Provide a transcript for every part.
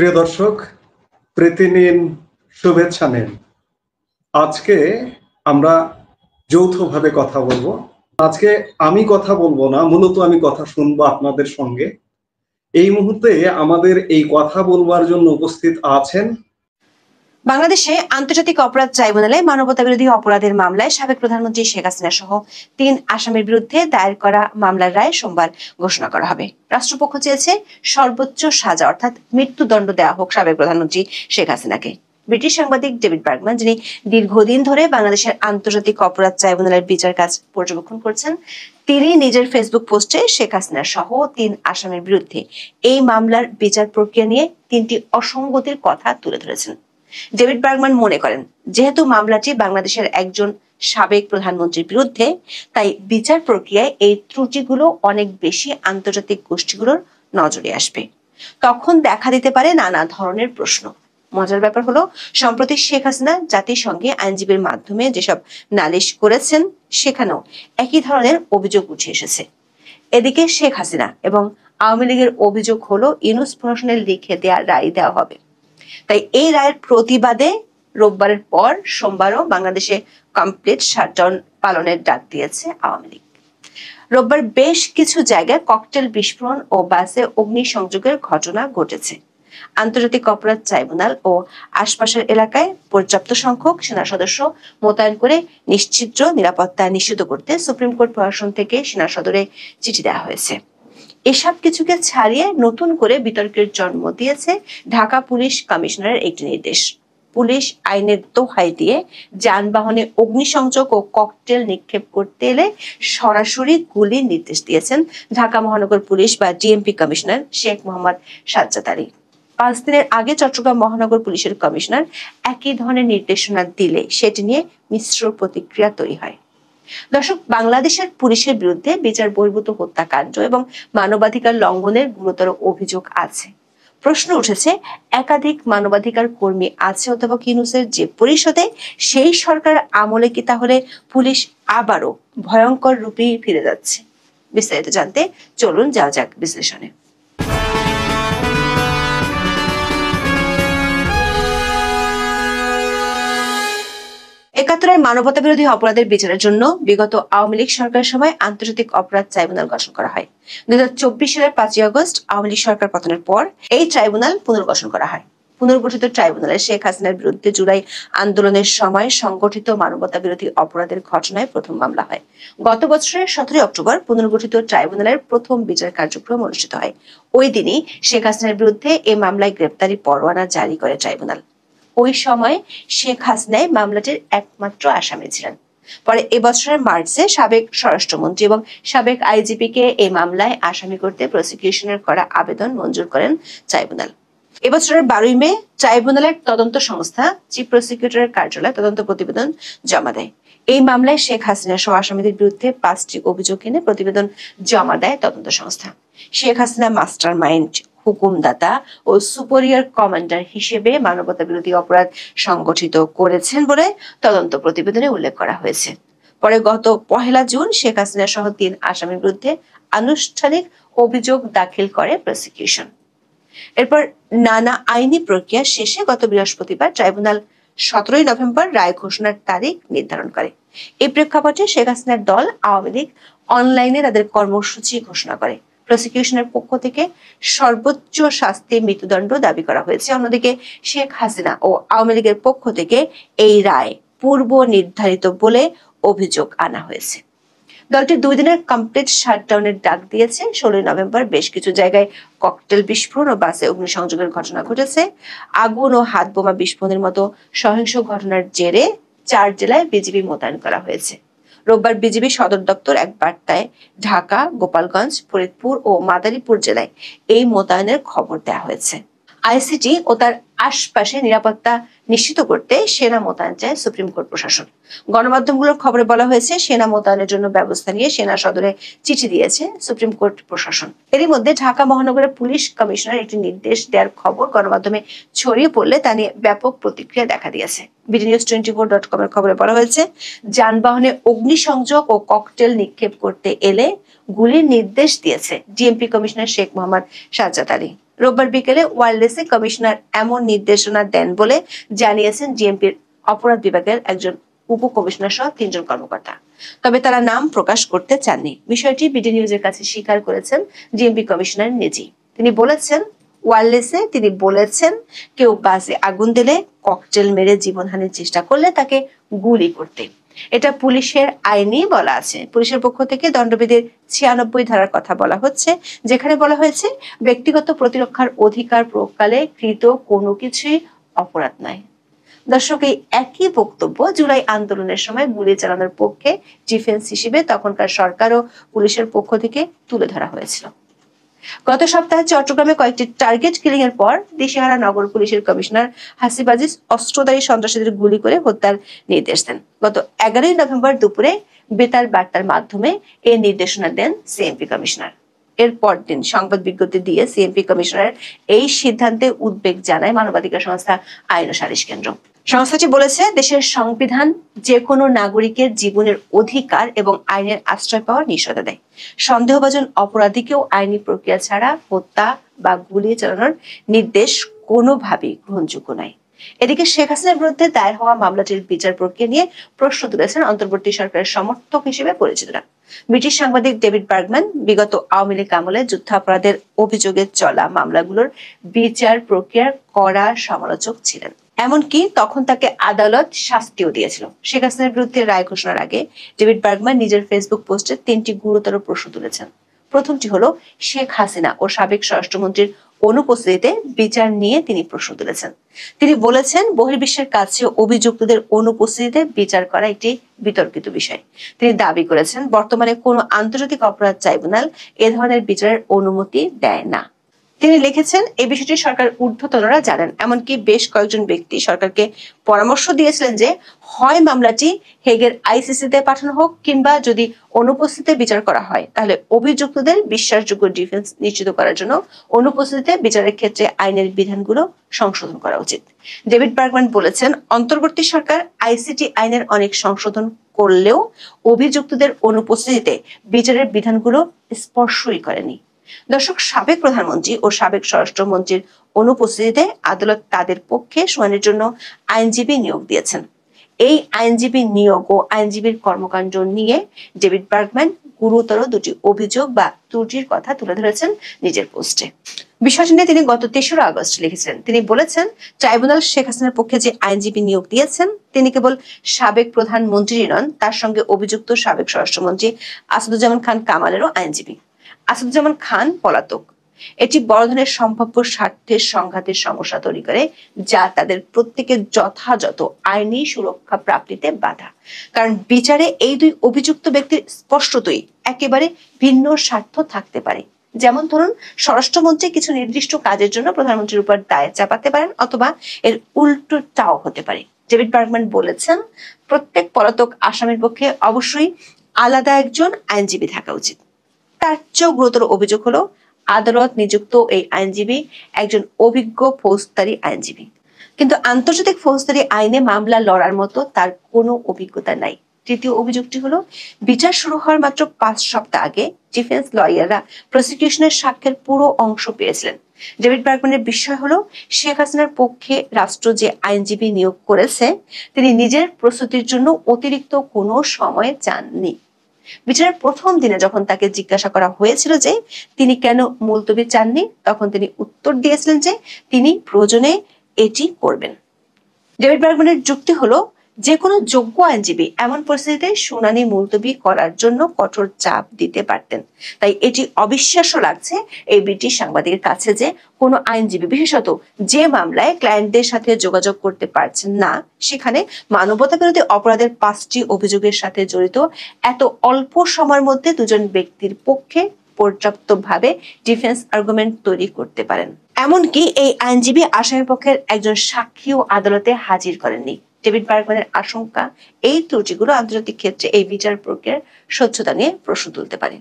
প্রিয় দর্শক, প্রীতি নিন, শুভেচ্ছা নিন। আজকে আমরা যৌথভাবে কথা বলবো। আজকে আমি কথা বলবো না, মূলত আমি কথা শুনবো আপনাদের সঙ্গে। এই মুহূর্তে আমাদের এই কথা বলবার জন্য উপস্থিত আছেন বাংলাদেশে আন্তর্জাতিক অপরাধ ট্রাইব্যুনালে মানবতাবিরোধী অপরাধের মামলায় সাবেক প্রধানমন্ত্রী শেখ হাসিনা সহ ৩ আসামির বিরুদ্ধে দায়ের করা মামলার রায় সোমবার ঘোষণা করা হবে। রাষ্ট্রপক্ষ চেয়েছে সর্বোচ্চ সাজা অর্থাৎ মৃত্যুদণ্ড দেওয়া হোক সাবেক প্রধানমন্ত্রী শেখ হাসিনাকে। ব্রিটিশ সাংবাদিক ডেভিড বার্গম্যান, যিনি দীর্ঘদিন ধরে বাংলাদেশের আন্তর্জাতিক অপরাধ ট্রাইব্যুনালের বিচার কাজ পর্যবেক্ষণ করছেন, তিনি নিজের ফেসবুক পোস্টে শেখ হাসিনা সহ ৩ আসামির বিরুদ্ধে এই মামলার বিচার প্রক্রিয়া নিয়ে ৩টি অসঙ্গতির কথা তুলে ধরেছেন। ডেভিড বার্গম্যান মনে করেন, যেহেতু মামলাটি বাংলাদেশের একজন সাবেক প্রধানমন্ত্রীর বিরুদ্ধে, তাই বিচার প্রক্রিয়ায় এই ত্রুটিগুলো অনেক বেশি আন্তর্জাতিক গোষ্ঠীগুলোর নজরে আসবে। তখন দেখা দিতে পারে নানা ধরনের প্রশ্ন। মজার ব্যাপার হলো, সম্প্রতি শেখ হাসিনা জাতিসংঘে আইনজীবীর মাধ্যমে যেসব নালিশ করেছেন, সেখানেও একই ধরনের অভিযোগ উঠে এসেছে। এদিকে শেখ হাসিনা এবং আওয়ামী লীগের অভিযোগ হলো ইউনূস প্রশাসনের লিখে দেয়া রায় দেওয়া হবে। তাই এই রায়ের প্রতিবাদে রোববারের পর সোমবারও বাংলাদেশে কমপ্লিট শাটডাউন পালনের ডাক দিয়েছে আওয়ামী লীগ। রোববার বেশ কিছু জায়গায় ককটেল বিস্ফোরণ ও বাসে অগ্নিসংযোগের ঘটনা ঘটেছে। আন্তর্জাতিক অপরাধ ট্রাইব্যুনাল ও আশপাশের এলাকায় পর্যাপ্ত সংখ্যক সেনা সদস্য মোতায়েন করে নিশ্চিদ্র নিরাপত্তা নিশ্চিত করতে সুপ্রিম কোর্ট প্রশাসন থেকে সেনা সদরে চিঠি দেওয়া হয়েছে। এসব কিছুকে ছাড়িয়ে নতুন করে বিতর্কের জন্ম দিয়েছে ঢাকা পুলিশ কমিশনারের একটি নির্দেশ। পুলিশ আইনের দোহাই দিয়ে যানবাহনে অগ্নিসংযোগ ও ককটেল নিক্ষেপ করতে এলে সরাসরি গুলির নির্দেশ দিয়েছেন ঢাকা মহানগর পুলিশ বা ডিএমপি কমিশনার শেখ মোহাম্মদ সাজ্জাদ আলী। 5 দিনের আগে চট্টগ্রাম মহানগর পুলিশের কমিশনার একই ধরনের নির্দেশনা দিলে সেটি নিয়ে মিশ্র প্রতিক্রিয়া তৈরি হয়। দর্শক, বাংলাদেশের পুলিশের বিরুদ্ধে বিচার বহির্ভূত হত্যাকাণ্ড এবং মানবাধিকার লঙ্ঘনের গুরুতর অভিযোগ আছে। প্রশ্ন উঠেছে, একাধিক মানবাধিকার কর্মী আছে অধ্যাপক ইউনূসের যে পরিষদে, সেই সরকার আমলে কি তাহলে পুলিশ আবারও ভয়ঙ্কর রূপে ফিরে যাচ্ছে? বিস্তারিত জানতে চলুন যাওয়া যাক বিশ্লেষণে। ৭১-এর মানবতা বিরোধী অপরাধের বিচারের জন্য বিগত আওয়ামী লীগ সরকারের সময় আন্তর্জাতিক অপরাধ ট্রাইব্যুনাল গঠন করা হয়। 2024 সালের 5 আগস্ট আওয়ামী লীগ সরকার পতনের পর এই ট্রাইব্যুনাল পুনর্গঠন করা হয়। পুনর্গঠিত ট্রাইব্যুনালে শেখ হাসিনার বিরুদ্ধে জুলাই আন্দোলনের সময় সংগঠিত মানবতা বিরোধী অপরাধের ঘটনায় প্রথম মামলা হয়। গত বছরের 17 অক্টোবর পুনর্গঠিত ট্রাইব্যুনালের প্রথম বিচার কার্যক্রম অনুষ্ঠিত হয়। ওই দিনই শেখ হাসিনার বিরুদ্ধে এই মামলায় গ্রেপ্তারি পরোয়ানা জারি করে ট্রাইব্যুনাল। ওই সময় শেখ হাসিনাই মামলাটির একমাত্র আসামি ছিলেন। পরে এবছরের মার্চে সাবেক স্বরাষ্ট্রমন্ত্রী এবং সাবেক আইজিপিকে এই মামলায় আসামি করতে প্রসিকিউশনের করা আবেদন মঞ্জুর করেন ট্রাইব্যুনাল। এবছরের 12 মে ট্রাইব্যুনালের তদন্ত সংস্থা চিফ প্রসিকিউটরের কার্যালয়ে তদন্ত প্রতিবেদন জমা দেয়। এই মামলায় শেখ হাসিনা সহ আসামিদের বিরুদ্ধে 5টি অভিযোগ এনে প্রতিবেদন জমা দেয় তদন্ত সংস্থা। শেখ হাসিনা মাস্টার মাইন্ড, হুকুমদাতা ও সুপেরিয়র কমান্ডার হিসেবে মানবতা বিরোধী অপরাধ সংগঠিত করেছেন বলে তদন্ত প্রতিবেদনে উল্লেখ করা হয়েছে। পরে গত 1 জুন শেখ হাসিনা সহ 3 আসামির বিরুদ্ধে আনুষ্ঠানিক অভিযোগ দাখিল করে প্রসিকিউশন। এরপর নানা আইনি প্রক্রিয়া শেষে গত বৃহস্পতিবার ট্রাইব্যুনাল 17 নভেম্বর রায় ঘোষণার তারিখ নির্ধারণ করে। এই প্রেক্ষাপটে শেখ হাসিনার দল আওয়ামী লীগ অনলাইনে তাদের কর্মসূচি ঘোষণা করে। প্রসিকিউশনের পক্ষ থেকে সর্বোচ্চ শাস্তি মৃত্যুদণ্ড দাবি করা হয়েছে। অন্যদিকে শেখ হাসিনা ও আওয়ামী লীগের পক্ষ থেকে এই রায় পূর্ব নির্ধারিত বলে অভিযোগ আনা হয়েছে। দলটি 2 দিনের কমপ্লিট শাটডাউনের ডাক দিয়েছে। 16 নভেম্বর বেশ কিছু জায়গায় ককটেল বিস্ফোরণ ও বাসে অগ্নিসংযোগের ঘটনা ঘটেছে। আগুন ও হাত বোমা বিস্ফোরণের মতো সহিংস ঘটনার জেরে 4 জেলায় বিজিবি মোতায়েন করা হয়েছে। রোববার বিজিবি সদর দপ্তর এক বার্তায় ঢাকা, গোপালগঞ্জ, ফরিদপুর ও মাদারীপুর জেলায় এই মোতায়েনের খবর দেওয়া হয়েছে। আইসিটি ও তার আশপাশে নিরাপত্তা নিশ্চিত করতে সেনা মোতায়েন চায় সুপ্রিম কোর্ট প্রশাসন। গণমাধ্যমগুলোর খবরে বলা হয়েছে, সেনা মোতায়েনের জন্য ব্যবস্থা নিয়ে সেনা সদরে চিঠি দিয়েছে সুপ্রিম কোর্ট প্রশাসন। এরই মধ্যে ঢাকা মহানগরের পুলিশ কমিশনার একটি নির্দেশ দেওয়ার খবর গণমাধ্যমে ছড়িয়ে পড়লে তা নিয়ে ব্যাপক প্রতিক্রিয়া দেখা দিয়েছে। bdnews24.com এর খবরে বলা হয়েছে, যানবাহনে অগ্নিসংযোগ ও ককটেল নিক্ষেপ করতে এলে গুলির নির্দেশ দিয়েছে ডিএমপি কমিশনার শেখ মোহাম্মদ সাজ্জাদ আলী। রোববার বিকেলে ওয়্যারলেসে কমিশনার এমন নির্দেশনা দেন বলে জানিয়েছেন ডিএমপির অপরাধ বিভাগের একজন উপকমিশনার সহ 3 জন কর্মকর্তা। তবে তারা নাম প্রকাশ করতে চাননি। বিষয়টি বিডি নিউজের কাছে স্বীকার করেছেন ডিএমপি কমিশনার নিজেই। তিনি বলেছেন, ওয়্যারলেসে তিনি বলেছেন, কেউ বাসে আগুন দিলে, ককটেল মেরে জীবনহানির চেষ্টা করলে তাকে গুলি করতে। এটা পুলিশের আইনেই বলা আছে। পুলিশের পক্ষ থেকে দণ্ডবিধির 96 ধারার কথা বলা হচ্ছে, যেখানে বলা হয়েছে ব্যক্তিগত প্রতিরক্ষার অধিকার প্রয়োগকালে কৃত কোনো কিছুই অপরাধ নয়। দর্শক, এই একই বক্তব্য জুলাই আন্দোলনের সময় গুলি চালানোর পক্ষে ডিফেন্স হিসেবে তখনকার সরকার ও পুলিশের পক্ষ থেকে তুলে ধরা হয়েছিল। গত সপ্তাহে চট্টগ্রামে কয়েকটি টার্গেট কিলিং এর পর দিশেহারা নগর পুলিশের কমিশনার হাসিব আজিজ অস্ত্রধারী সন্ত্রাসীদের গুলি করে হত্যার নির্দেশ দেন। গত 11 নভেম্বর দুপুরে বেতার বার্তার মাধ্যমে এই নির্দেশনা দেন সিএমপি কমিশনার। এর পরদিন সংবাদ বিজ্ঞপ্তি দিয়ে সিএমপি কমিশনারের এই সিদ্ধান্তে উদ্বেগ জানায় মানবাধিকার সংস্থা আইন ও সালিশ কেন্দ্র। সংস্থাটি বলেছে, দেশের সংবিধান যে কোনো নাগরিকের জীবনের অধিকার এবং আইনের আশ্রয় পাওয়ার নিশ্চয়তা দেয়। সন্দেহভাজন অপরাধীকেও আইনি প্রক্রিয়া ছাড়া হত্যা বা গুলি চালানোর নির্দেশ কোনোভাবেই গ্রহণযোগ্য নয়। এদিকে শেখ হাসিনার বিরুদ্ধে দায়ের হওয়া মামলাটির বিচার প্রক্রিয়া নিয়ে প্রশ্ন তুলেছেন অন্তর্বর্তী সরকারের সমর্থক হিসেবে পরিচিতরা। ব্রিটিশ সাংবাদিক ডেভিড বার্গম্যান বিগত আওয়ামী লীগ আমলে যুদ্ধাপরাধের অভিযোগে চলা মামলাগুলোর বিচার প্রক্রিয়ার কড়া সমালোচক ছিলেন। এমনকি তখন তাকে আদালত শাস্তিও দিয়েছিল। শেখ হাসিনার বিরুদ্ধে রায় ঘোষণার আগে ডেভিড বার্গম্যান নিজের ফেসবুক পোস্টে 3টি গুরুতর প্রশ্ন তুলেছেন। প্রথমটি হলো, শেখ হাসিনা ও সাবেক স্বরাষ্ট্রমন্ত্রীর অনুপস্থিতিতে বিচার নিয়ে তিনি প্রশ্ন তুলেছেন। তিনি বলেছেন, বহির্বিশ্বের কাছে অভিযুক্তদের অনুপস্থিতিতে বিচার করা একটি বিতর্কিত বিষয়। তিনি দাবি করেছেন, বর্তমানে কোনো আন্তর্জাতিক অপরাধ ট্রাইব্যুনাল এ ধরনের বিচারের অনুমতি দেয় না। তিনি লিখেছেন, এই বিষয়টি সরকার ঊর্ধ্বতনরা জানেন। এমনকি বেশ কয়েকজন ব্যক্তি সরকারকে পরামর্শ দিয়েছিলেন যে হয় মামলাটি হেগের আইসিসিতে পাঠানো হোক, কিংবা যদি অনুপস্থিতিতে বিচার করা হয় তাহলে অভিযুক্তদের বিশ্বাসযোগ্য ডিফেন্স নিশ্চিত করার জন্য অনুপস্থিতিতে বিচারের ক্ষেত্রে আইনের বিধানগুলো সংশোধন করা উচিত। ডেভিড বার্গম্যান বলেছেন, অন্তর্বর্তী সরকার আইসিটি আইনের অনেক সংশোধন করলেও অভিযুক্তদের অনুপস্থিতিতে বিচারের বিধানগুলো স্পর্শই করেনি। দর্শক, সাবেক প্রধানমন্ত্রী ও সাবেক স্বরাষ্ট্রমন্ত্রীর অনুপস্থিতিতে আদালত তাদের পক্ষে শুনানির জন্য আইনজীবী নিয়োগ দিয়েছেন। এই আইনজীবী নিয়োগ ও আইনজীবীর কর্মকাণ্ড নিয়ে ডেভিড বার্গম্যান গুরুতর 2টি অভিযোগ বা ত্রুটির কথা তুলে ধরেছেন নিজের পোস্টে। বিষয়টি নিয়ে তিনি গত 3রা আগস্ট লিখেছেন। তিনি বলেছেন, ট্রাইব্যুনাল শেখ হাসিনার পক্ষে যে আইনজীবী নিয়োগ দিয়েছেন তিনি কেবল সাবেক প্রধানমন্ত্রী নন, তার সঙ্গে অভিযুক্ত সাবেক স্বরাষ্ট্রমন্ত্রী আসাদুজ্জামান খান কামালেরও আইনজীবী। আসাদুজ্জামান খান পলাতক। এটি বড় ধরনের সম্ভাব্য স্বার্থের সংঘাতের সমস্যা তৈরি করে, যা তাদের প্রত্যেকের যথাযথ আইনি সুরক্ষা প্রাপ্তিতে বাধা। কারণ বিচারে এই 2 অভিযুক্ত ব্যক্তির স্পষ্টতই একেবারে ভিন্ন স্বার্থ থাকতে পারে। যেমন ধরুন, স্বরাষ্ট্রমন্ত্রী কিছু নির্দিষ্ট কাজের জন্য প্রধানমন্ত্রীর উপর দায় চাপাতে পারেন, অথবা এর উল্টোটাও হতে পারে। ডেভিড বার্গম্যান বলেছেন, প্রত্যেক পলাতক আসামির পক্ষে অবশ্যই আলাদা একজন আইনজীবী থাকা উচিত। তার চেয়েও গুরুতর অভিযোগ হলো, আদালত নিযুক্ত এই আইনজীবী একজন অভিজ্ঞ ফৌজদারি আইনজীবী, কিন্তু আন্তর্জাতিক ফৌজদারি আইনে মামলা লড়ার মতো তার কোনো অভিজ্ঞতা নাই। তৃতীয় অভিযোগটি হলো, বিচার শুরু হওয়ার মাত্র 5 সপ্তাহ আগে ডিফেন্স লয়াররা প্রসিকিউশনের সাক্ষ্যের পুরো অংশ পেয়েছিলেন। ডেভিড বার্গম্যানের বিষয় হলো, শেখ হাসিনার পক্ষে রাষ্ট্র যে আইনজীবী নিয়োগ করেছে তিনি নিজের প্রস্তুতির জন্য অতিরিক্ত কোনো সময় চাননি। বিচারের প্রথম দিনে যখন তাকে জিজ্ঞাসা করা হয়েছিল যে তিনি কেন মুলতবি চাননি, তখন তিনি উত্তর দিয়েছিলেন যে তিনি প্রয়োজনে এটি করবেন। ডেভিড বার্গম্যানের যুক্তি হলো, যে কোনো যোগ্য আইনজীবী এমন পরিস্থিতিতে শুনানি মুলতবি করার জন্য কঠোর চাপ দিতে পারতেন। তাই এটি অবিশ্বাস্য লাগছে এই ব্রিটিশ সাংবাদিকের কাছে যে কোনো আইনজীবী, বিশেষত যে মামলায় ক্লায়েন্টদের সাথে যোগাযোগ করতে পারছেন না, সেখানে মানবতাবিরোধী অপরাধের 5টি অভিযোগের সাথে জড়িত এত অল্প সময়ের মধ্যে 2জন ব্যক্তির পক্ষে পর্যাপ্তভাবে ডিফেন্স আর্গুমেন্ট তৈরি করতে পারেন। এমনকি এই আইনজীবী আসামি পক্ষের একজন সাক্ষীও আদালতে হাজির করেননি। ডেভিড বার্গম্যানের আশঙ্কা এই ত্রুটিগুলো আন্তর্জাতিক ক্ষেত্রে এই বিচার প্রক্রিয়ার স্বচ্ছতা নিয়ে প্রশ্ন তুলতে পারে।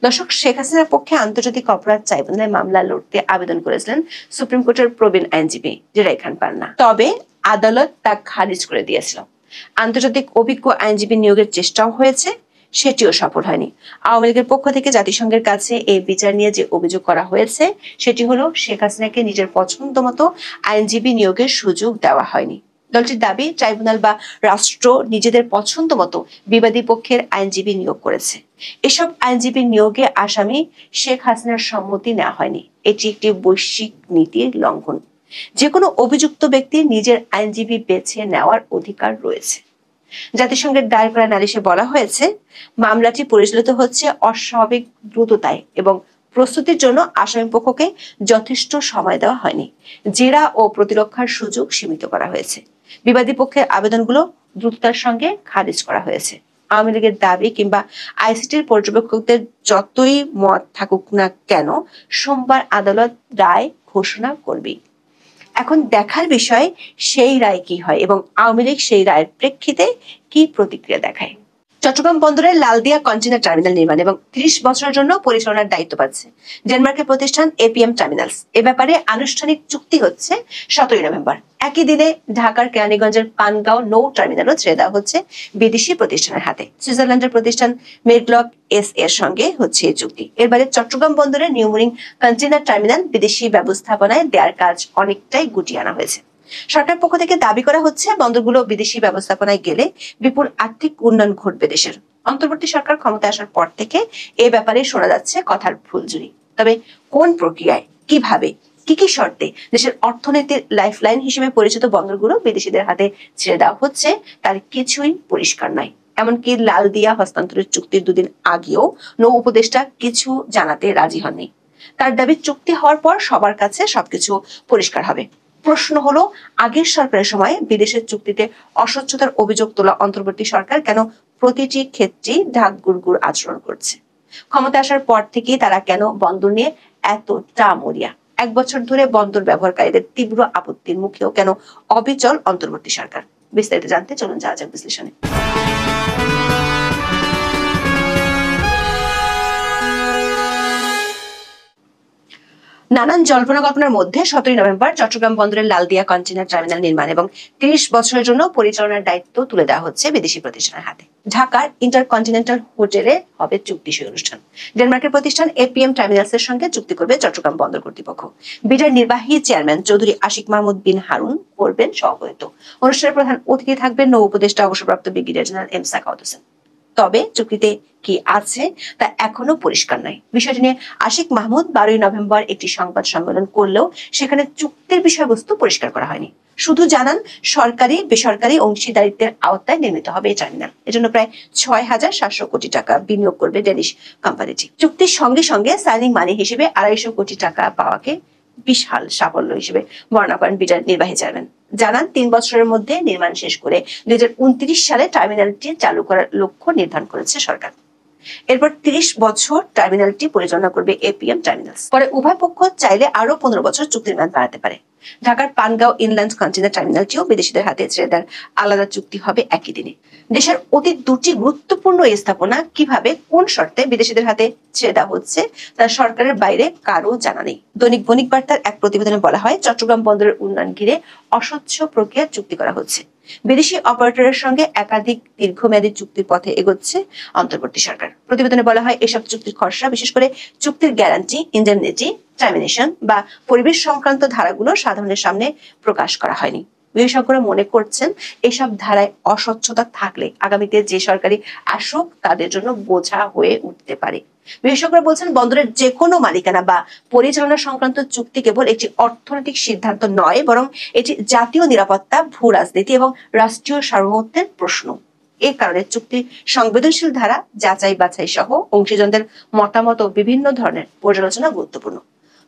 দর্শক, শেখ হাসিনার পক্ষে আন্তর্জাতিক অপরাধ ট্রাইব্যুনালে মামলা লড়তে আবেদন করেছিলেন সুপ্রিম কোর্টের প্রবীণ আইনজীবী জেরাই খান পান্না। তবে আদালত তা খারিজ করে দিয়েছিল। আন্তর্জাতিক অভিজ্ঞ আইনজীবী নিয়োগের চেষ্টাও হয়েছে, সেটিও সফল হয়নি। আওয়ামী লীগের পক্ষ থেকে জাতিসংঘের কাছে এই বিচার নিয়ে যে অভিযোগ করা হয়েছে সেটি হলো শেখ হাসিনাকে নিজের পছন্দ মতো আইনজীবী নিয়োগের সুযোগ দেওয়া হয়নি। দলটির দাবি, ট্রাইব্যুনাল বা রাষ্ট্র নিজেদের পছন্দ মতো বিবাদী পক্ষের আইনজীবী নিয়োগ করেছে। এসব আইনজীবী নিয়োগে আসামি শেখ হাসিনার সম্মতি নেওয়া হয়নি। এটি একটি বৈশ্বিক নীতির লঙ্ঘন। যে কোনো অভিযুক্ত ব্যক্তির নিজের আইনজীবী বেছে নেওয়ার অধিকার রয়েছে। জাতিসংঘের দায়ের করা নালিশে বলা হয়েছে, মামলাটি পরিচালিত হচ্ছে অস্বাভাবিক দ্রুততায় এবং প্রস্তুতির জন্য আসামি পক্ষকে যথেষ্ট সময় দেওয়া হয়নি। জেরা ও প্রতিরক্ষার সুযোগ সীমিত করা হয়েছে। বিবাদী পক্ষের আবেদনগুলো দ্রুততার সঙ্গে খারিজ করা হয়েছে। আওয়ামী লীগের দাবি কিংবা আইসিটির পর্যবেক্ষকদের যতই মত থাকুক না কেন, সোমবার আদালত রায় ঘোষণা করবে। এখন দেখার বিষয় সেই রায় কি হয় এবং আওয়ামী লীগ সেই রায়ের প্রেক্ষিতে কি প্রতিক্রিয়া দেখায়। চট্টগ্রাম বন্দরের লালদিয়া কন্টেইনার টার্মিনাল নির্মাণ এবং 30 বছরের জন্য পরিচালনার দায়িত্ব পাচ্ছে ডেনমার্কের প্রতিষ্ঠান এপিএম টার্মিনালস। এ ব্যাপারে আনুষ্ঠানিক চুক্তি হচ্ছে 17 নভেম্বর। একই দিনে ঢাকার কেরানীগঞ্জের পানগাঁও নৌ টার্মিনালও ছেড়ে দেওয়া হচ্ছে বিদেশি প্রতিষ্ঠানের হাতে। সুইজারল্যান্ডের প্রতিষ্ঠান মেডলক এস এর সঙ্গে হচ্ছে এই চুক্তি। এর বাইরে চট্টগ্রাম বন্দরের নিউমুরিং কন্টেইনার টার্মিনাল বিদেশি ব্যবস্থাপনায় দেওয়ার কাজ অনেকটাই গুটিয়ে আনা হয়েছে। সরকার পক্ষ থেকে দাবি করা হচ্ছে, বন্দরগুলো বিদেশি ব্যবস্থাপনায় গেলে বিপুল আর্থিক উন্নয়ন ঘটবে দেশের। অন্তর্বর্তী সরকার ক্ষমতায় আসার পর থেকে এ ব্যাপারে শোনা যাচ্ছে কথার ফুলঝুরি। তবে কোন প্রক্রিয়ায়, কিভাবে, কি কি শর্তে দেশের অর্থনীতির লাইফলাইন হিসেবে পরিচিত বন্দরগুলো বিদেশিদের হাতে ছেড়ে দেওয়া হচ্ছে তার কিছুই পরিষ্কার নয়। এমনকি লালদিয়া হস্তান্তরের চুক্তির দুদিন আগেও নৌ উপদেষ্টা কিছু জানাতে রাজি হননি। তার দাবি, চুক্তি হওয়ার পর সবার কাছে সবকিছু পরিষ্কার হবে। প্রশ্ন হলো, আগের সরকারের সময় বিদেশের চুক্তিতে অস্বচ্ছতার অভিযোগ তোলা অন্তর্বর্তী সরকার কেন প্রতিটি ক্ষেত্রেই ঢাক গুড়গুড় আচরণ করছে? ক্ষমতা আসার পর থেকে তারা কেন বন্দর নিয়ে এতটা মরিয়া? 1 বছর ধরে বন্দর ব্যবহারকারীদের তীব্র আপত্তির মুখেও কেন অবিচল অন্তর্বর্তী সরকার? বিস্তারিত জানতে চলুন যাওয়া যাক বিশ্লেষণে। নানান জল্পনা কল্পনার মধ্যে 17 নভেম্বর চট্টগ্রাম বন্দরের লালদিয়া কন্টেইনার টার্মিনাল নির্মাণ এবং 30 বছরের জন্য পরিচালনার দায়িত্ব তুলে দেওয়া হচ্ছে বিদেশি প্রতিষ্ঠানের হাতে। ঢাকার ইন্টারকন্টিনেন্টাল হোটেলে হবে চুক্তি সই অনুষ্ঠান। ডেনমার্কের প্রতিষ্ঠান এপিএম টার্মিনালস এর সঙ্গে চুক্তি করবে চট্টগ্রাম বন্দর কর্তৃপক্ষ। বিডার নির্বাহী চেয়ারম্যান চৌধুরী আশিক মাহমুদ বিন হারুন করবেন সভাপতিত্ব। অনুষ্ঠানের প্রধান অতিথি থাকবেন নৌ উপদেষ্টা অবসরপ্রাপ্ত brigadier general M Sakhawat Hossain. তবে চুক্তিতে কি আছে তা এখনো পরিষ্কার নয়। বিষয়টি নিয়ে আশিক মাহমুদ 12 নভেম্বর একটি সংবাদ সম্মেলন করলেও সেখানে চুক্তির বিষয়বস্তু পরিষ্কার করা হয়নি। শুধু জানান, সরকারি বেসরকারি অংশীদারিত্বের আওতায় নির্মিত হবে এই টার্মিনাল। এজন্য প্রায় 6,700 কোটি টাকা বিনিয়োগ করবে ডেনিশ কোম্পানিটি। চুক্তির সঙ্গে সঙ্গে সাইনিং মানি হিসেবে 250 কোটি টাকা পাওয়াকে বিশাল সাফল্য হিসেবে বর্ণনা করেন বিডার নির্বাহী চেয়ারম্যান। জানান, 3 বছরের মধ্যে নির্মাণ শেষ করে 2029 সালে টার্মিনালটি চালু করার লক্ষ্য নির্ধারণ করেছে সরকার। এরপর 30 বছর টার্মিনালটি পরিচালনা করবে এপিএম টার্মিনালস। পরে উভয় পক্ষ চাইলে আরো 15 বছর চুক্তির মেয়াদ বাড়াতে পারে। ঢাকার পানগাঁও ইনল্যান্ড কন্টেইনার টার্মিনালটিও বিদেশিদের হাতে ছেড়ে দেওয়ার আলাদা চুক্তি হবে একই দিনে। দেশের অতি দুটি গুরুত্বপূর্ণ স্থাপনা কিভাবে কোন শর্তে বিদেশিদের হাতে ছেড়ে দেওয়া হচ্ছে তা সরকারের বাইরে কারো জানা নেই। দৈনিক বণিক বার্তার এক প্রতিবেদনে বলা হয়, চট্টগ্রাম বন্দরের উন্নয়ন ঘিরে অস্বচ্ছ প্রক্রিয়া চুক্তি করা হচ্ছে। বিদেশি অপারেটরের সঙ্গে একাধিক দীর্ঘমেয়াদী চুক্তির পথে এগোচ্ছে অন্তর্বর্তী সরকার। প্রতিবেদনে বলা হয়, এসব চুক্তির খসড়া, বিশেষ করে চুক্তির গ্যারান্টি, ইন্ডেমনিটি, টার্মিনেশন বা পরিবেশ সংক্রান্ত ধারাগুলো সাধারণের সামনে প্রকাশ করা হয়নি। বিশেষজ্ঞরা মনে করছেন, এসব ধারায় অস্বচ্ছতা থাকলে আগামীতে যে সরকারি আসুক তাদের জন্য বোঝা হয়ে উঠতে পারে। বিশেষজ্ঞরা বলছেন, বন্দরের যে কোনো মালিকানা বা পরিচালনা সংক্রান্ত চুক্তি কেবল একটি অর্থনৈতিক সিদ্ধান্ত নয়, বরং এটি জাতীয় নিরাপত্তা, ভূ রাজনীতি এবং রাষ্ট্রীয় সার্বভৌমত্বের প্রশ্ন। এ কারণে চুক্তি সংবেদনশীল ধারা যাচাই বাছাই সহ অংশীজনদের মতামত ও বিভিন্ন ধরনের পর্যালোচনা গুরুত্বপূর্ণ।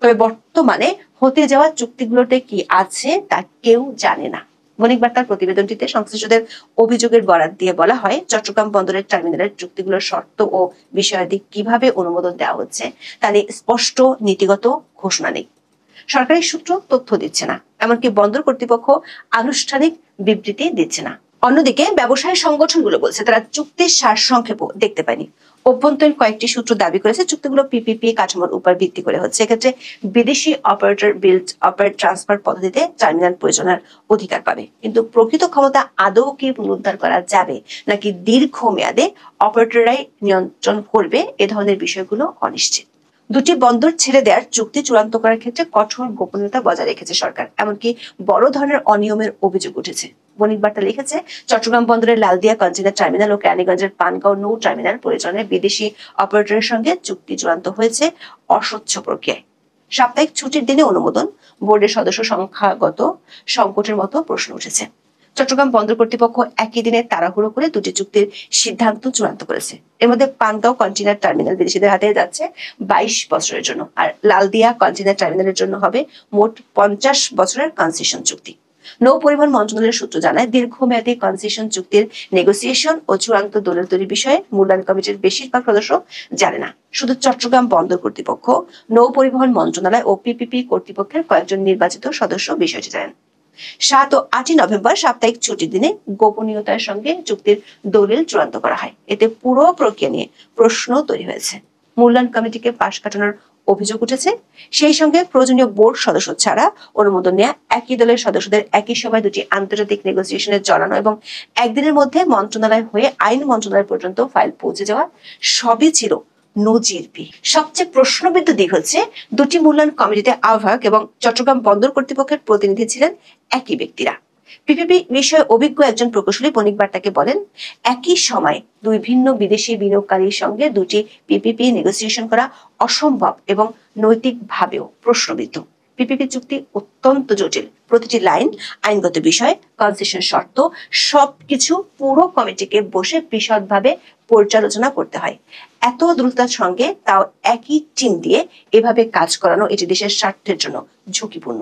তবে বর্তমানে হতে যাওয়া চুক্তিগুলোতে কি আছে তা কেউ জানে না। বণিক বার্তার প্রতিবেদনটিতে সংশ্লিষ্টদের অভিযোগের বরাত দিয়ে বলা হয়, চট্টগ্রাম বন্দরের টার্মিনালের চুক্তিগুলোর শর্ত ও বিষয়াদি কিভাবে অনুমোদন দেওয়া হচ্ছে তা নিয়ে স্পষ্ট নীতিগত ঘোষণা নেই। সরকারি সূত্র তথ্য দিচ্ছে না, এমনকি বন্দর কর্তৃপক্ষ আনুষ্ঠানিক বিবৃতি দিচ্ছে না। অন্যদিকে ব্যবসায়ী সংগঠনগুলো বলছে তারা চুক্তির সারসংক্ষেপও দেখতে পায়নি। অভ্যন্তরীণ কয়েকটি সূত্র দাবি করেছে চুক্তিগুলো পিপিপি কাঠামোর উপর ভিত্তি করে হচ্ছে। এক্ষেত্রে বিদেশি অপারেটর বিল্ড অপারেট ট্রান্সফার পদ্ধতিতে টার্মিনাল পরিচালনার অধিকার পাবে, কিন্তু প্রকৃত ক্ষমতা আদৌ কি পুনরুদ্ধার করা যাবে নাকি দীর্ঘমেয়াদে অপারেটররাই নিয়ন্ত্রণ করবে, এ ধরনের বিষয়গুলো অনিশ্চিত। দুটি বন্দর ছেড়ে দেওয়ার চুক্তি চূড়ান্ত করার ক্ষেত্রে কঠোর গোপনীয়তা বজায় রেখেছে সরকার, এমনকি বড় ধরনের অনিয়মের অভিযোগ উঠেছে। বণিক বার্তা লিখেছে, চট্টগ্রাম বন্দরের লালদিয়া কন্টেইনার টার্মিনাল ও কেরানীগঞ্জের পানগাঁও নৌ টার্মিনাল পরিচালনায় বিদেশি অপারেটরের সঙ্গে চুক্তি চূড়ান্ত হয়েছে অস্বচ্ছ প্রক্রিয়ায়। সাপ্তাহিক ছুটির দিনে অনুমোদন, বোর্ডের সদস্য সংখ্যাগত সংকটের মতো প্রশ্ন উঠেছে। চট্টগ্রাম বন্দর কর্তৃপক্ষ একই দিনে তাড়াহুড়ো করে দুটি চুক্তির সিদ্ধান্ত চূড়ান্ত করেছে। এর মধ্যে পানগাঁও কন্টেইনার টার্মিনাল বিদেশিদের হাতে যাচ্ছে 22 বছরের জন্য, আর লালদিয়া কন্টেইনার টার্মিনালের জন্য হবে মোট 50 বছরের কনসেশন চুক্তি। নৌ পরিবহন মন্ত্রণালয়ের সূত্র জানায়, দীর্ঘমেয়াদী কনসেশন চুক্তির নেগোসিয়েশন ও চূড়ান্ত দলিল তৈরির বিষয়ে মূল্যায়ন কমিটির বেশিরভাগ সদস্য জানে না। শুধু চট্টগ্রাম বন্দর কর্তৃপক্ষ, নৌ পরিবহন মন্ত্রণালয় ও পিপিপি কর্তৃপক্ষের কয়েকজন নির্বাচিত সদস্য বিষয়টি জানেন। 7 ও 8 নভেম্বর সাপ্তাহিক ছুটির দিনে গোপনীয়তার সঙ্গে চুক্তির দলিল চূড়ান্ত করা হয়। এতে পুরো প্রক্রিয়া নিয়ে প্রশ্ন তৈরি হয়েছে। মূল্যায়ন কমিটিকে পাশ কাটানোর অভিযোগ উঠেছে। সেই সঙ্গে প্রয়োজনীয় বোর্ড সদস্য ছাড়া অনুমোদন নেওয়া, একই দলের সদস্যদের একই সময় দুটি আন্তর্জাতিক নেগোসিয়েশনে জড়ানো এবং একদিনের মধ্যে মন্ত্রণালয় হয়ে আইন মন্ত্রণালয় পর্যন্ত ফাইল পৌঁছে যাওয়া সবই ছিল নজিরবিহীন। সবচেয়ে প্রশ্নবিদ্ধ দিক হচ্ছে, দুটি মূল্যায়ন কমিটিতে আহ্বায়ক এবং চট্টগ্রাম বন্দর কর্তৃপক্ষের প্রতিনিধি ছিলেন একই ব্যক্তিরা। পিপিপি বিষয়ে অভিজ্ঞ একজন প্রকৌশলী বণিক বার্তাকে বলেন, একই সময় দুই ভিন্ন বিদেশি বিনিয়োগকারীর সঙ্গে দুটি পিপিপি নেগোসিয়েশন করা অসম্ভব এবং নৈতিকভাবেও প্রশ্নবিদ্ধ। পিপিপি চুক্তি অত্যন্ত জটিল, প্রতিটি লাইন, আইনগত বিষয়, কনসেশন শর্ত সবকিছু পুরো কমিটিকে বসে বিশদভাবে পর্যালোচনা করতে হয়। এত দ্রুততার সঙ্গে তাও একই টিম দিয়ে এভাবে কাজ করানো এটি দেশের স্বার্থের জন্য ঝুঁকিপূর্ণ।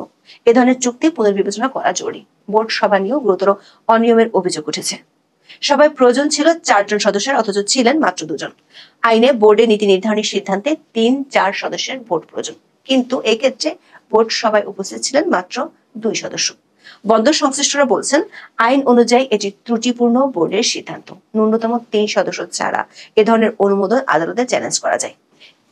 এ ধরনের চুক্তি পুনর্বিবেচনা করা জরুরি। বোর্ড সভা নিয়েও গুরুতর অনিয়মের অভিযোগ উঠেছে। সভায় প্রয়োজন ছিল 4 জন সদস্যের, অথচ ছিলেন মাত্র 2 জন। আইনে বোর্ডে নীতি নির্ধারণী সিদ্ধান্তে 3-4 সদস্যের ভোট প্রয়োজন, কিন্তু এক্ষেত্রে বোর্ড সভায় উপস্থিত ছিলেন মাত্র 2 সদস্য। বন্দর সংশ্লিষ্টরা বলছেন, আইন অনুযায়ী এটি ত্রুটিপূর্ণ বোর্ডের সিদ্ধান্ত। ন্যূনতম 3 সদস্য ছাড়া এ ধরনের অনুমোদন আদালতে চ্যালেঞ্জ করা যায়।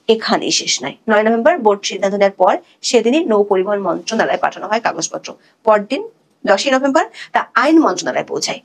এখানেই শেষ নয়। 9 নভেম্বর বোর্ড সিদ্ধান্ত নেওয়ার পর সেদিনই নৌ পরিবহন মন্ত্রণালয়ে পাঠানো হয় কাগজপত্র। পরদিন 10 নভেম্বর তা আইন মন্ত্রণালয়ে পৌঁছায়।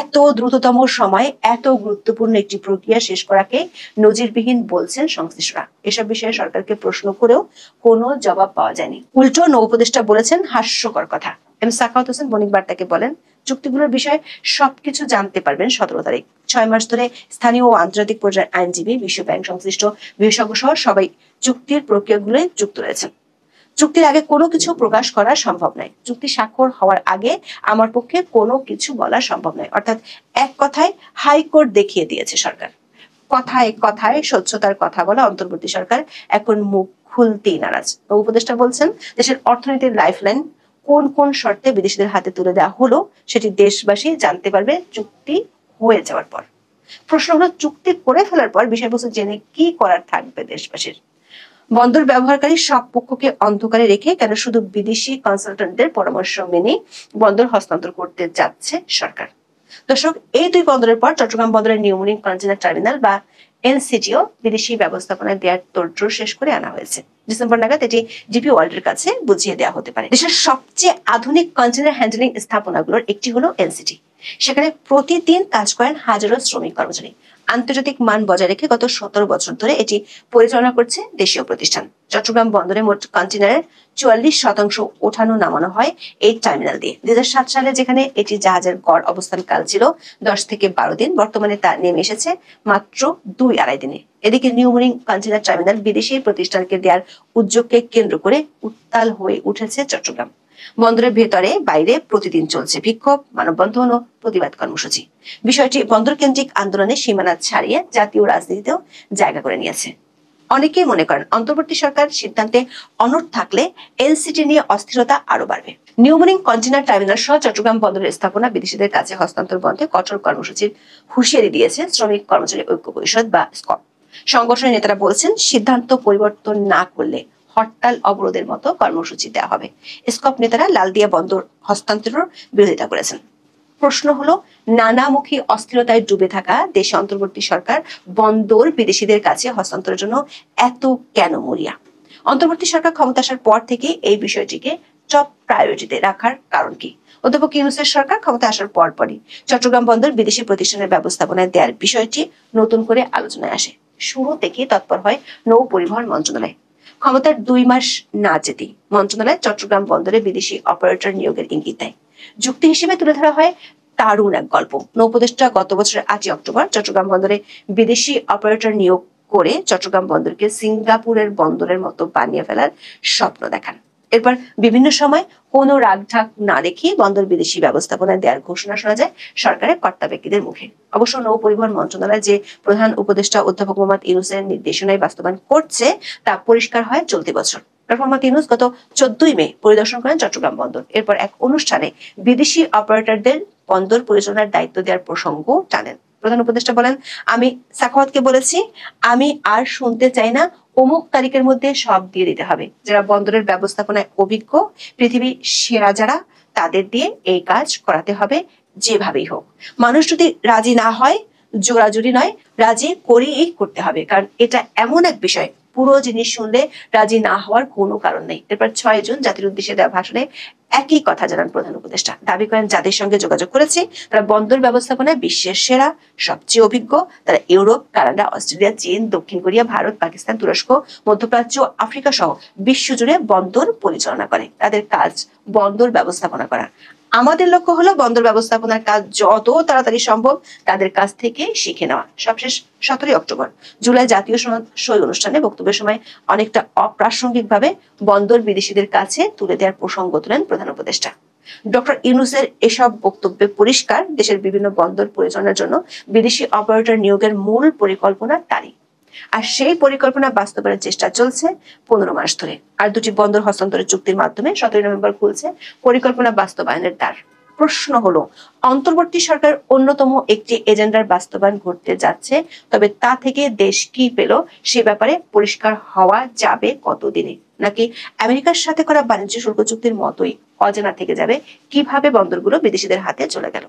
এত দ্রুততম সময়ে এত গুরুত্বপূর্ণ একটি প্রক্রিয়া শেষ করাকে নজিরবিহীন বলছেন সংশ্লিষ্টরা। এসব বিষয়ে সরকারকে প্রশ্ন করেও কোনো জবাব পাওয়া যায়নি। উল্টো নৌ উপদেষ্টা বলেছেন হাস্যকর কথা। এম সাখাওয়াত হোসেন বণিক বার্তাকে বলেন, চুক্তিগুলোর বিষয়ে সবকিছু জানতে পারবেন 17 তারিখ। 6 মাস ধরে স্থানীয় ও আন্তর্জাতিক পর্যায়ের আইনজীবী, বিশ্ব ব্যাংক সংশ্লিষ্ট বিশেষজ্ঞ সহ সবাই চুক্তির প্রক্রিয়াগুলোয় যুক্ত রয়েছেন। চুক্তির আগে কোনো কিছু প্রকাশ করা সম্ভব নয়। চুক্তি স্বাক্ষর হওয়ার আগে আমার পক্ষে কোনো কিছু বলা সম্ভব নয়। অর্থাৎ এক কথায় হাইকোর্ট দেখিয়ে দিয়েছে সরকার। কথায় কথায় স্বচ্ছতার কথা বলা অন্তর্বর্তী সরকার এখন মুখ খুলতেই নারাজ। উপদেষ্টা বলছেন, দেশের অর্থনীতির লাইফলাইন কোন কোন শর্তে বিদেশিদের হাতে তুলে দেওয়া হলো সেটি দেশবাসী জানতে পারবে চুক্তি হয়ে যাওয়ার পর। প্রশ্ন হলো, চুক্তি করে ফেলার পর বিষয়বস্তু জেনে কি করার থাকবে দেশবাসীর? বন্দর ব্যবহারকারী সব পক্ষকে অন্ধকারে রেখে কেন শুধু বিদেশি কনসালটেন্টদের পরামর্শ মেনে বন্দর হস্তান্তর করতে যাচ্ছে সরকার? দর্শক, এই 2 বন্দরের পর চট্টগ্রাম বন্দরের নিউ মারিন কন্টেইনার টার্মিনাল বা এনসিটিও বিদেশি ব্যবস্থাপনায় দেওয়ার তোড়জোড় শেষ করে আনা হয়েছে। ডিসেম্বর নাগাদ এটি ডিপি ওয়ার্ল্ডের কাছে বুঝিয়ে দেওয়া হতে পারে। দেশের সবচেয়ে আধুনিক কন্টেইনার হ্যান্ডলিং স্থাপনাগুলোর একটি হলো এনসিটি। সেখানে প্রতিদিন কাজ করেন হাজারো শ্রমিক কর্মচারী। আন্তর্জাতিক মান বজায় রেখে গত 17 বছর ধরে এটি পরিচালনা করছে দেশীয় প্রতিষ্ঠান। চট্টগ্রাম বন্দরে মোট কন্টেইনারের 44% ওঠানো নামানো হয় এই টার্মিনাল দিয়ে। 2007 সালে যেখানে এটি জাহাজের গড় অবস্থানকাল ছিল 10 থেকে 12 দিন, বর্তমানে তা নেমে এসেছে মাত্র 2-2.5 দিনে। এদিকে নিউ মারিন কন্টেইনার টার্মিনাল বিদেশি প্রতিষ্ঠানকে দেওয়ার উদ্যোগকে কেন্দ্র করে উত্তাল হয়ে উঠেছে চট্টগ্রাম। বন্দরের ভেতরে বাইরে প্রতিদিন চলছে বিক্ষোভ, মানববন্ধন ও প্রতিবাদ কর্মসূচি। বিষয়টি বন্দর কেন্দ্রিক আন্দোলনের সীমানা ছাড়িয়ে জাতীয় রাজনীতিতেও জায়গা করে নিয়েছে। অনেকেই মনে করেন অন্তর্বর্তী সরকার সিদ্ধান্তে অনড় থাকলে এনসিটি নিয়ে অস্থিরতা আরো বাড়বে। নিউ মারিন কন্টেইনার টার্মিনাল সহ চট্টগ্রাম বন্দরের স্থাপনা বিদেশিদের কাছে হস্তান্তর বন্ধে কঠোর কর্মসূচির হুঁশিয়ারি দিয়েছে শ্রমিক কর্মচারী ঐক্য পরিষদ বা স্কপ। সংগঠনের নেতারা বলছেন, সিদ্ধান্ত পরিবর্তন না করলে হরতাল অবরোধের মতো কর্মসূচি দেওয়া হবে। স্কপ নেতারা লালদিয়া বন্দর হস্তান্তরের বিরোধিতা করেছেন। প্রশ্ন হলো, নানামুখী অস্থিরতায় ডুবে থাকা দেশে অন্তর্বর্তী সরকার বন্দর বিদেশিদের কাছে হস্তান্তরের জন্য এত কেন মরিয়া? অন্তর্বর্তী সরকার ক্ষমতা আসার পর থেকে এই বিষয়টিকে টপ প্রায়োরিটিতে রাখার কারণ কি? অধ্যাপক ইউনূসের সরকার ক্ষমতা আসার পরপরই চট্টগ্রাম বন্দর বিদেশি প্রতিষ্ঠানের ব্যবস্থাপনায় দেওয়ার বিষয়টি নতুন করে আলোচনায় আসে। শুরু থেকে তৎপর হয় নৌ পরিবহন মন্ত্রণালয়। ক্ষমতার 2 মাস না যেতেই মন্ত্রণালয় চট্টগ্রাম বন্দরে বিদেশি অপারেটর নিয়োগের ইঙ্গিত দেয়। যুক্তি হিসেবে তুলে ধরা হয় দারুণ এক গল্প। নৌ উপদেষ্টা গত বছরের 8 অক্টোবর চট্টগ্রাম বন্দরে বিদেশি অপারেটর নিয়োগ করে চট্টগ্রাম বন্দরকে সিঙ্গাপুরের বন্দরের মতো বানিয়ে ফেলার স্বপ্ন দেখান। এরপর বিভিন্ন সময় কোনো রাগঢাক না রেখে বন্দর বিদেশি ব্যবস্থাপনায় দেওয়ার ঘোষণা শোনা যায় সরকারের কর্তা ব্যক্তিদের মুখে। অবশ্য নৌ পরিবহন মন্ত্রণালয় যে প্রধান উপদেষ্টা অধ্যাপক মোহাম্মদ ইউনূসের নির্দেশনায় বাস্তবায়ন করছে তা পরিষ্কার হয় চলতি বছর। ডক্টর মোহাম্মদ ইউনূস গত 14 মে পরিদর্শন করেন চট্টগ্রাম বন্দর। এরপর এক অনুষ্ঠানে বিদেশি অপারেটরদের বন্দর পরিচালনার দায়িত্ব দেওয়ার প্রসঙ্গ টানেন। প্রধান উপদেষ্টা বলেন, আমি সাখাওয়াতকে বলেছি, আমি আর শুনতে চাই না অমুক তারিখের মধ্যে সব দিয়ে দিতে হবে। যারা বন্দরের ব্যবস্থাপনায় অভিজ্ঞ, পৃথিবীর সেরা যারা, তাদের দিয়ে এই কাজ করাতে হবে যেভাবেই হোক। মানুষ যদি রাজি না হয়, জোরাজুরি নয়, রাজি করেই করতে হবে, কারণ এটা এমন এক বিষয় পুরো জিনিস শুনলে রাজি না হওয়ার কোনো কারণ নেই। এরপর 6 জুন জাতির উদ্দেশ্যে দেওয়া ভাষণে একই কথা জানান প্রধান উপদেষ্টা। দাবি করেন, যাদের সঙ্গে যোগাযোগ করেছি তারা বন্দর ব্যবস্থাপনায় বিশ্বের সেরা, সবচেয়ে অভিজ্ঞ। তারা ইউরোপ, কানাডা, অস্ট্রেলিয়া, চীন, দক্ষিণ কোরিয়া, ভারত, পাকিস্তান, তুরস্ক, মধ্যপ্রাচ্য, আফ্রিকা সহ বিশ্বজুড়ে বন্দর পরিচালনা করে। তাদের কাজ বন্দর ব্যবস্থাপনা করা। আমাদের লক্ষ্য হলো বন্দর ব্যবস্থাপনার কাজ যত তাড়াতাড়ি সম্ভব তাদের কাছ থেকে শিখে নেওয়া। সবশেষ 17 অক্টোবর জুলাই জাতীয় সনদ সই অনুষ্ঠানে বক্তব্যের সময় অনেকটা অপ্রাসঙ্গিকভাবে বন্দর বিদেশিদের কাছে তুলে দেওয়ার প্রসঙ্গ তোলেন প্রধান উপদেষ্টা। ডক্টর ইউনূসের এসব বক্তব্যে পরিষ্কার, দেশের বিভিন্ন বন্দর পরিচালনার জন্য বিদেশি অপারেটর নিয়োগের মূল পরিকল্পনা তারই। আর সেই পরিকল্পনা বাস্তবায়নের চেষ্টা চলছে 15 মাস ধরে। আর 2টি বন্দর হস্তান্তরের চুক্তির মাধ্যমে 17 নভেম্বর খুলছে পরিকল্পনা বাস্তবায়নের দ্বার। প্রশ্ন হলো, অন্তর্বর্তী সরকার অন্যতম একটি এজেন্ডার বাস্তবায়ন ঘটতে যাচ্ছে, তবে তা থেকে দেশ কি পেল সে ব্যাপারে পরিষ্কার হওয়া যাবে কতদিনে? নাকি আমেরিকার সাথে করা বাণিজ্য শুল্ক চুক্তির মতোই অজানা থেকে যাবে কিভাবে বন্দরগুলো বিদেশিদের হাতে চলে গেল?